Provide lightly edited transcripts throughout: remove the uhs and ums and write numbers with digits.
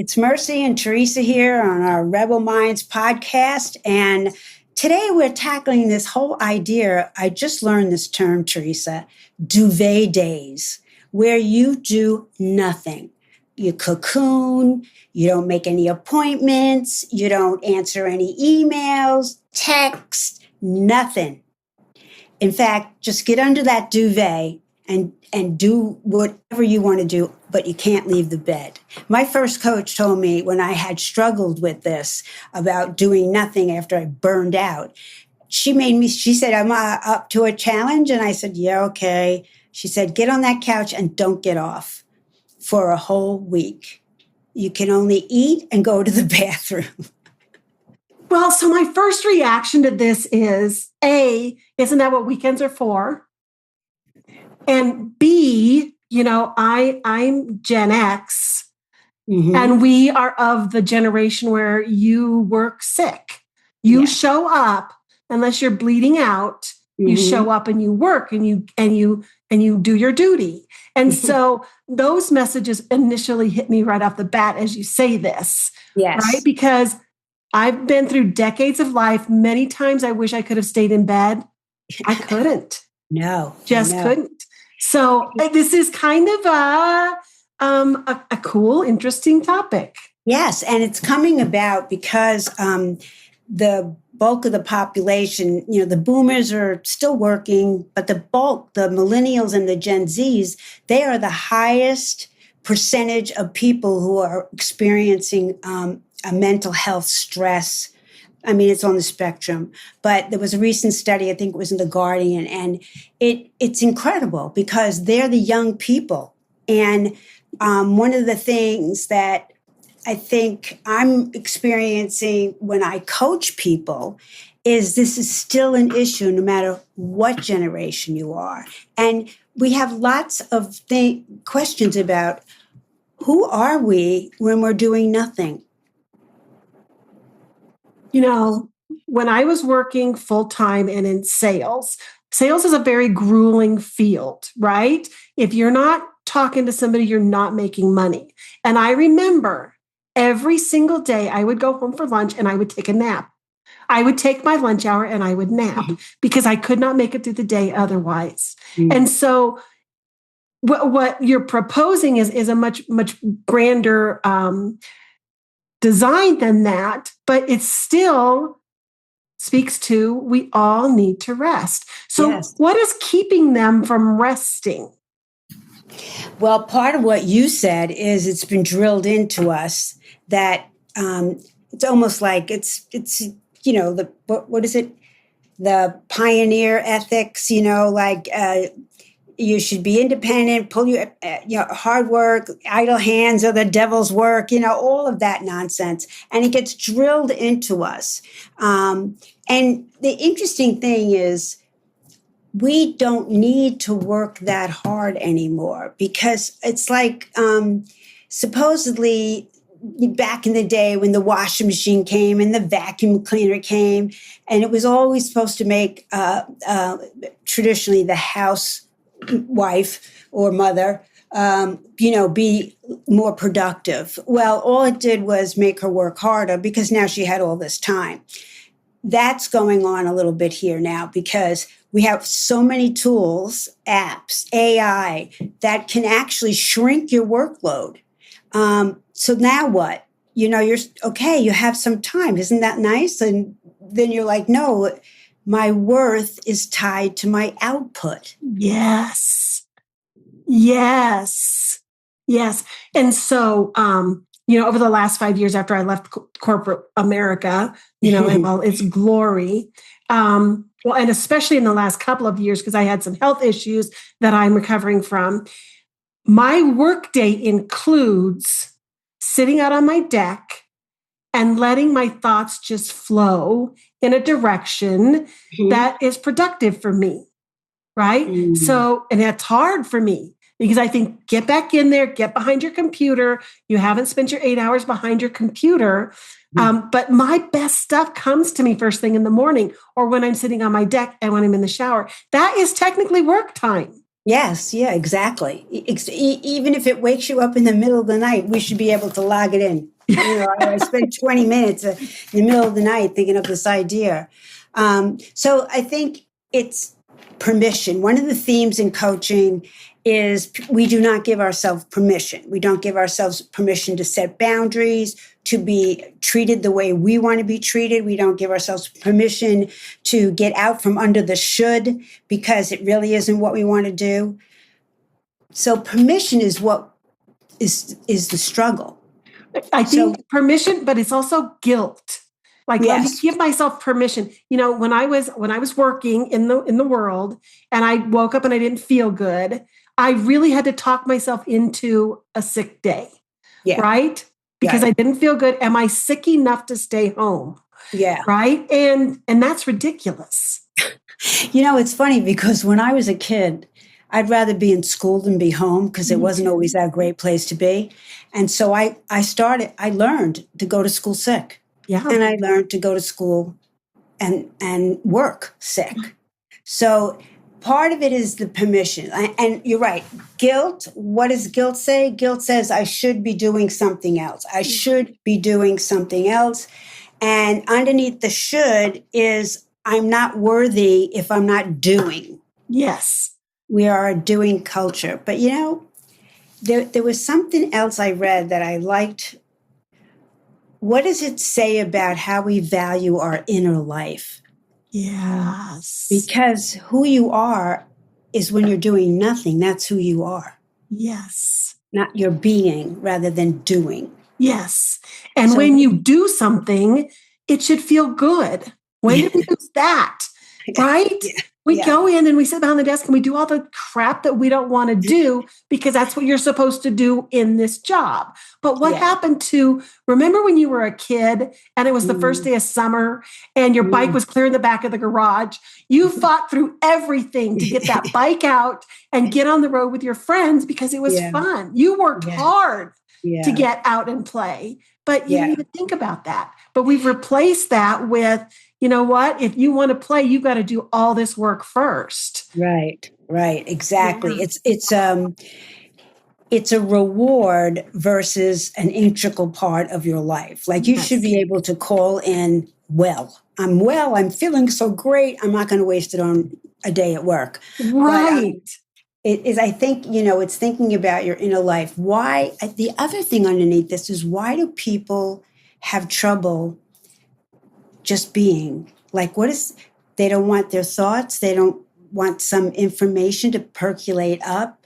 It's Mercy and Teresa here on our Rebel Minds podcast. And today we're tackling this whole idea. I just learned this term, Teresa, Duvet Days, where you do nothing. You cocoon, you don't make any appointments, you don't answer any emails, text, nothing. In fact, just get under that duvet and do whatever you want to do, but you can't leave the bed. My first coach told me when I had struggled with this about doing nothing after I burned out, she said, I'm up to a challenge. And I said, yeah, okay. She said, get on that couch and don't get off for a whole week. You can only eat and go to the bathroom. Well, so my first reaction to this is, A, isn't that what weekends are for? And B, I'm Gen X, and we are of the generation where you work sick. You show up unless you're bleeding out. You show up and you work and you do your duty. And so those messages initially hit me right off the bat as you say this, right? Because I've been through decades of life. Many times I wish I could have stayed in bed. I couldn't. Couldn't. So this is kind of a cool, interesting topic. Yes, and it's coming about because the bulk of the population, the boomers are still working, but the millennials and the Gen Zs, they are the highest percentage of people who are experiencing a mental health stress. I mean, it's on the spectrum, but there was a recent study, I think it was in The Guardian, and it's incredible because they're the young people. And one of the things that I think I'm experiencing when I coach people is this is still an issue no matter what generation you are. And we have lots of questions about who are we when we're doing nothing? When I was working full-time and in sales is a very grueling field, right? If you're not talking to somebody, you're not making money. And I remember every single day I would go home for lunch and I would take a nap. I would take my lunch hour and I would nap because I could not make it through the day otherwise. And so what you're proposing is a much, much grander design than that, but it still speaks to we all need to rest. So what is keeping them from resting? Well, part of what you said is it's been drilled into us that it's almost like it's what is it? The pioneer ethics, you should be independent, pull your, hard work, idle hands are the devil's work, all of that nonsense. And it gets drilled into us. And the interesting thing is we don't need to work that hard anymore because it's like supposedly back in the day when the washing machine came and the vacuum cleaner came, and it was always supposed to make traditionally the housewife or mother, be more productive. Well, all it did was make her work harder because now she had all this time. That's going on a little bit here now because we have so many tools, apps, AI that can actually shrink your workload. So now what? You're okay, you have some time. Isn't that nice? And then you're like, no, my worth is tied to my output. Yes. And so, over the last 5 years after I left corporate America, and all its glory, and especially in the last couple of years, because I had some health issues that I'm recovering from, my workday includes sitting out on my deck and letting my thoughts just flow in a direction that is productive for me, right? So, and that's hard for me because I think, get back in there, get behind your computer. You haven't spent your 8 hours behind your computer. But my best stuff comes to me first thing in the morning or when I'm sitting on my deck and when I'm in the shower. That is technically work time. Yes, yeah, exactly. Even if it wakes you up in the middle of the night, we should be able to log it in. I spent 20 minutes in the middle of the night thinking of this idea. So I think it's permission. One of the themes in coaching is we do not give ourselves permission. We don't give ourselves permission to set boundaries, to be treated the way we want to be treated. We don't give ourselves permission to get out from under the should because it really isn't what we want to do. So permission is what is the struggle. I So think permission, but it's also guilt. Like, let me yes, give myself permission. When I was working in the world and I woke up and I didn't feel good, I really had to talk myself into a sick day, yeah, right? Because right, I didn't feel good. Am I sick enough to stay home? yeah. Right? And that's ridiculous. It's funny because when I was a kid, I'd rather be in school than be home because it Me wasn't too. always that great place to be. And so I learned to go to school sick, Yeah. and I learned to go to school and work sick. So part of it is the permission. And you're right. Guilt, what does guilt say? Guilt says I should be doing something else. I should be doing something else. And underneath the should is I'm not worthy if I'm not doing. Yes. We are a doing culture. But there was something else I read that I liked. What does it say about how we value our inner life? Yes. Because who you are is when you're doing nothing. That's who you are, Yes. not your being rather than doing. Yes. And So, when you do something, it should feel good. When yeah, did we lose that? Right? yeah, We yeah, go in and we sit behind the desk and we do all the crap that we don't want to do because that's what you're supposed to do in this job. But what yeah. happened to, remember when you were a kid and it was the first Mm, day of summer and your bike mm. was clear in the back of the garage? You fought through everything to get that bike out and get on the road with your friends because it was Yeah, fun. You worked yeah, hard to yeah, get out and play. But you didn't yeah. even think about that. But we've replaced that with, you know what? If you want to play, you've got to do all this work first. Right, right, exactly. Yeah. It's a reward versus an integral part of your life. Like you should Yes. be able to call in well, I'm feeling so great. I'm not going to waste it on a day at work. But Right. it is, I think, it's thinking about your inner life. Why? The other thing underneath this is why do people have trouble just being? Like, they don't want their thoughts, they don't want some information to percolate up.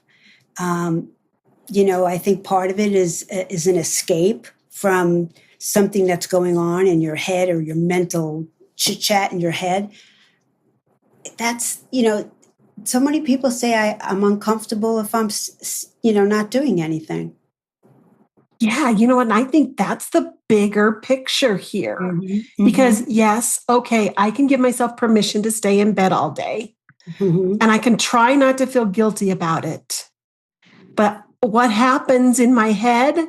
Um, I think part of it is an escape from something that's going on in your head or your mental chit chat in your head. That's so many people say I'm uncomfortable if I'm not doing anything. Yeah. You know what? And I think that's the bigger picture here. Hmm. Because, Hmm. yes, okay, I can give myself permission to stay in bed all day Hmm. and I can try not to feel guilty about it. But what happens in my head,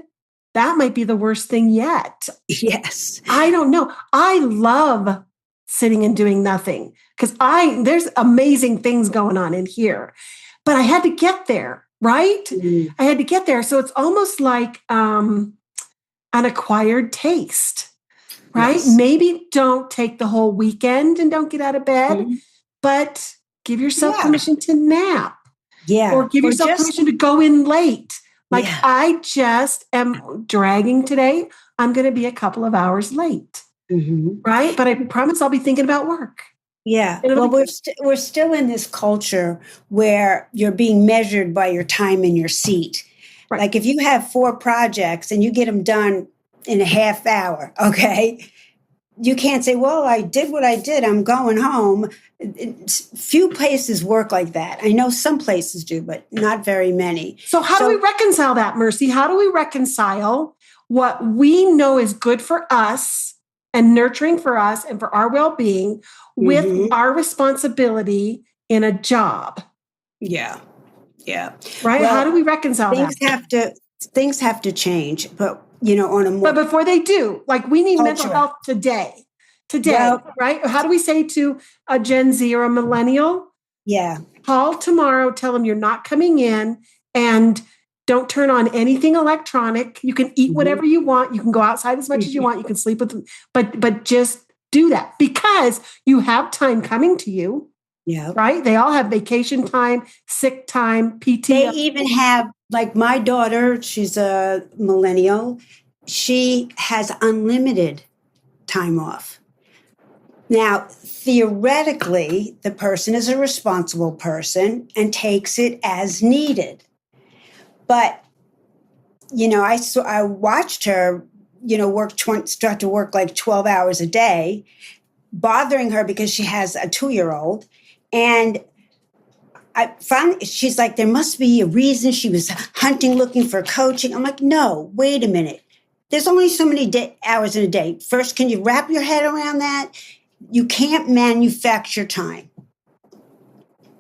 that might be the worst thing yet. Yes. I don't know. I love sitting and doing nothing because there's amazing things going on in here. But I had to get there, right? Mm. I had to get there. So it's almost like an acquired taste, right? Yes. Maybe don't take the whole weekend and don't get out of bed, Mhm. but give yourself Yeah. permission to nap Yeah. or give Or yourself just, permission to go in late. Like, yeah. I just am dragging today. I'm going to be a couple of hours late, Hmm. right? But I promise I'll be thinking about work. Yeah. And it'll Well, be good. we're still in this culture where you're being measured by your time in your seat. Right. Like if you have 4 projects and you get them done in a half hour, okay, you can't say, well, I did what I did. I'm going home. Few places work like that. I know some places do, but not very many. So, how do we So, reconcile that, Mercy? How do we reconcile what we know is good for us and nurturing for us and for our well being with mhm, our responsibility in a job? yeah, yeah. Right? How Well, do we reconcile things that? have to things have to change, but on a But more before they do, like, we need mental cultural. health today. Today, Well, right? How do we say to a Gen Z or a millennial, Yeah. Call tomorrow, tell them you're not coming in, and don't turn on anything electronic. You can eat whatever you want. You can go outside as much as you want. You can sleep with them, but just do that because you have time coming to you. Yeah. Right? They all have vacation time, sick time, PTO. They even have, like my daughter, she's a millennial. She has unlimited time off. Now, theoretically, the person is a responsible person and takes it as needed. But, I watched her, start to work like 12 hours a day, bothering her because she has a 2-year-old. And I finally, she's like, there must be a reason she was hunting, looking for coaching. I'm like, no, wait a minute. There's only so many hours in a day. First, can you wrap your head around that? You can't manufacture time.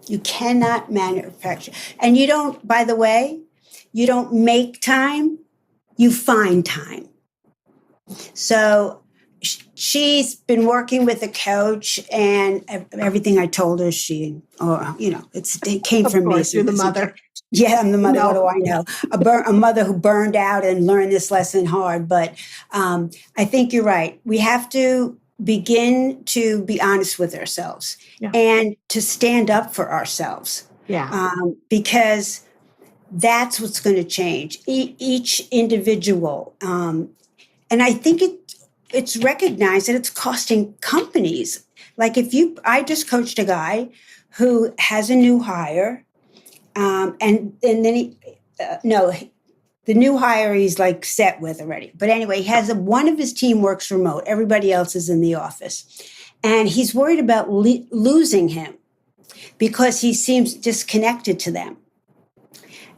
You cannot manufacture. And you don't, by the way, you don't make time, you find time. So she's been working with a coach, and everything I told her, it came from me. You're the mother. Yeah, I'm the mother. No. What do I know? A mother who burned out and learned this lesson hard. But I think you're right. We have to begin to be honest with ourselves and to stand up for ourselves. Yeah. Because that's what's going to change. Each individual. And I think it's recognized that it's costing companies. Like I just coached a guy who has a new hire, and then the new hire he's like set with already. But anyway, he has one of his team works remote. Everybody else is in the office, and he's worried about losing him because he seems disconnected to them.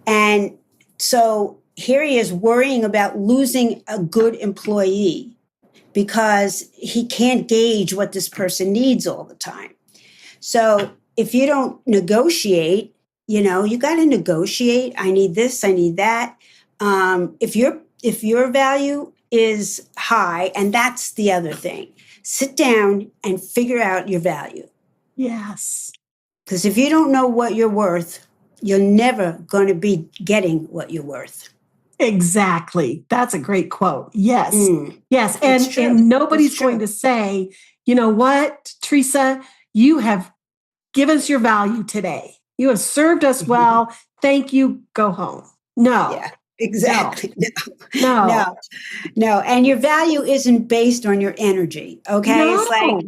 And so here he is worrying about losing a good employee because he can't gauge what this person needs all the time. So if you don't negotiate, you got to negotiate. I need this, I need that. If your value is high, and that's the other thing, sit down and figure out your value. Yes. Because if you don't know what you're worth, you're never going to be getting what you're worth. Exactly. That's a great quote. Yes. Yes. It's true. And nobody's It's true. going to say, you know what, Teresa, you have given us your value today. You have served us well. Thank you. Go home. No. Yeah, exactly. No. No. And your value isn't based on your energy. Okay. No. It's like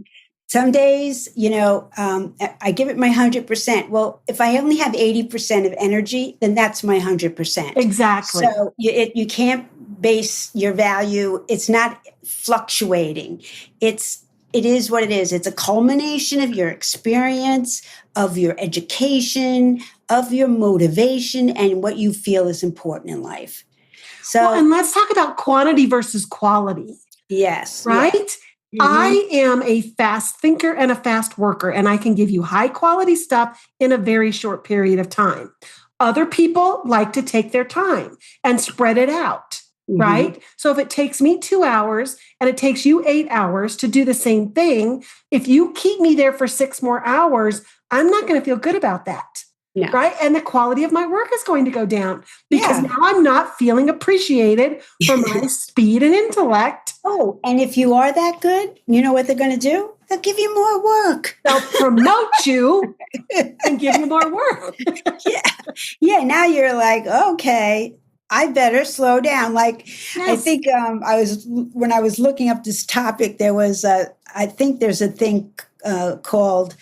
some days, I give it my 100%. Well, if I only have 80% of energy, then that's my 100%. Exactly. So you can't base your value. It's not fluctuating. It is what it is. It's a culmination of your experience, of your education, of your motivation, and what you feel is important in life. So, and let's talk about quantity versus quality. Yes. Right? Yeah. I am a fast thinker and a fast worker, and I can give you high quality stuff in a very short period of time. Other people like to take their time and spread it out, right? So if it takes me 2 hours and it takes you 8 hours to do the same thing, if you keep me there for 6 more hours, I'm not going to feel good about that. No. Right. And the quality of my work is going to go down because now I'm not feeling appreciated for my speed and intellect. Oh, and if you are that good, you know what they're going to do? They'll give you more work. They'll promote you and give you more work. Yeah. Now you're like, okay, I better slow down. Like, I think when I was looking up this topic, there was I think there's a thing called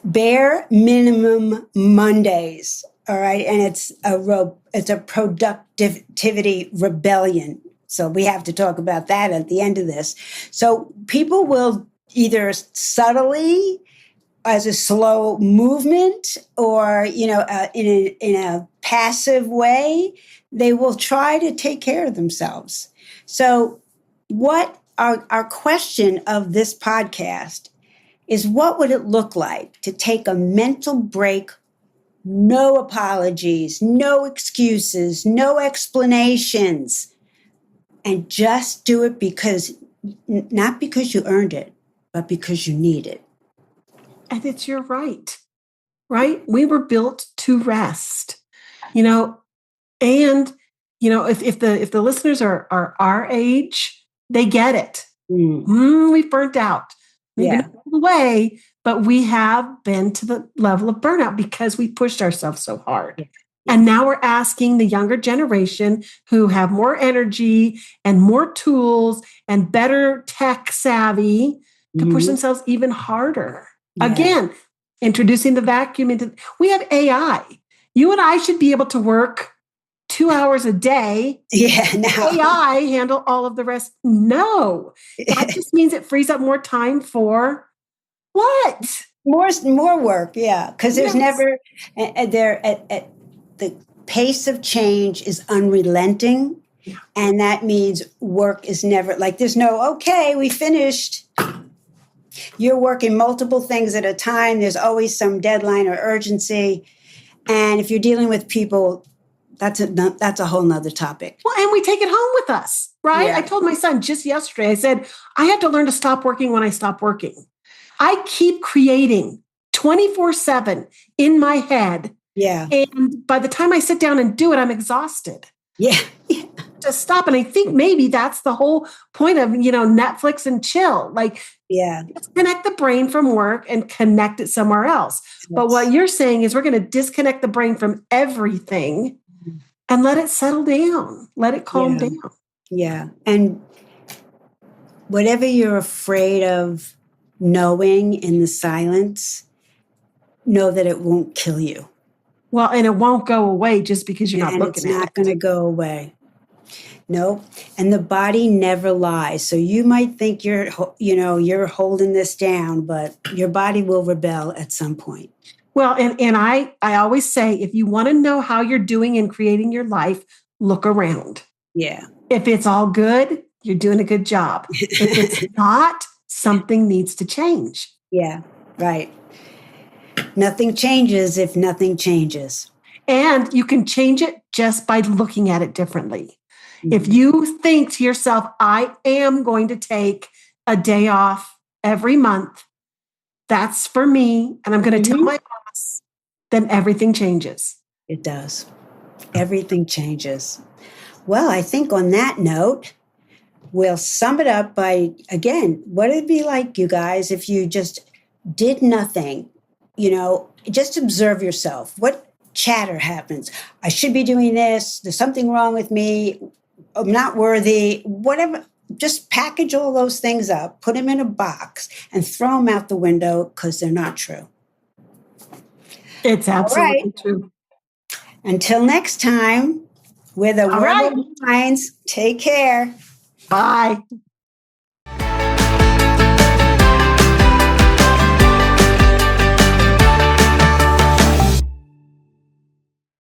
Bare Minimum Mondays. All right. And it's a productivity rebellion. So we have to talk about that at the end of this. So people will either subtly, as a slow movement, or in a passive way, they will try to take care of themselves. So what our question of this podcast is, what would it look like to take a mental break? No apologies, no excuses, no explanations, and just do it not because you earned it, but because you need it. And it's your right, right? We were built to rest, you know, and if the listeners are our age, they get it. We've burnt out. Maybe not all the way, but we have been to the level of burnout because we pushed ourselves so hard. Yeah. And now we're asking the younger generation who have more energy and more tools and better tech savvy to push themselves even harder. Yeah. Again, introducing the vacuum into, we have AI. You and I should be able to work 2 hours a day. Yeah, no. AI handle all of the rest. No, that just means it frees up more time for what? More work. Yeah. Cause there's never the pace of change is unrelenting. Yeah. And that means work is never like, there's no, okay, we finished. You're working multiple things at a time. There's always some deadline or urgency. And if you're dealing with people, that's a whole nother topic. Well, and we take it home with us, right? Yeah. I told my son just yesterday, I said, I have to learn to stop working when I stop working. I keep creating 24/7 in my head. Yeah. And by the time I sit down and do it, I'm exhausted. Yeah. To stop. And I think maybe that's the whole point of, Netflix and chill. Like, disconnect the brain from work and connect it somewhere else. Yes. But what you're saying is we're going to disconnect the brain from everything and let it settle down. Let it calm down. Yeah. And whatever you're afraid of knowing in the silence, know that it won't kill you. Well, and it won't go away just because you're not looking at it. It's not going to go away. No. And the body never lies. So you might think you're holding this down, but your body will rebel at some point. Well, and I always say, if you want to know how you're doing in creating your life, look around. Yeah. If it's all good, you're doing a good job. If it's not, something needs to change. Yeah, right. Nothing changes if nothing changes. And you can change it just by looking at it differently. Mm-hmm. If you think to yourself, I am going to take a day off every month, that's for me, and I'm going to tell my boss, then everything changes. It does. Everything changes. Well, I think on that note, we'll sum it up by, again, what it'd be like, you guys, if you just did nothing, just observe yourself. What chatter happens? I should be doing this. There's something wrong with me. I'm not worthy. Whatever. Just package all those things up, put them in a box, and throw them out the window because they're not true. It's absolutely true. Until next time, we're the Rebel Minds. Take care. Bye.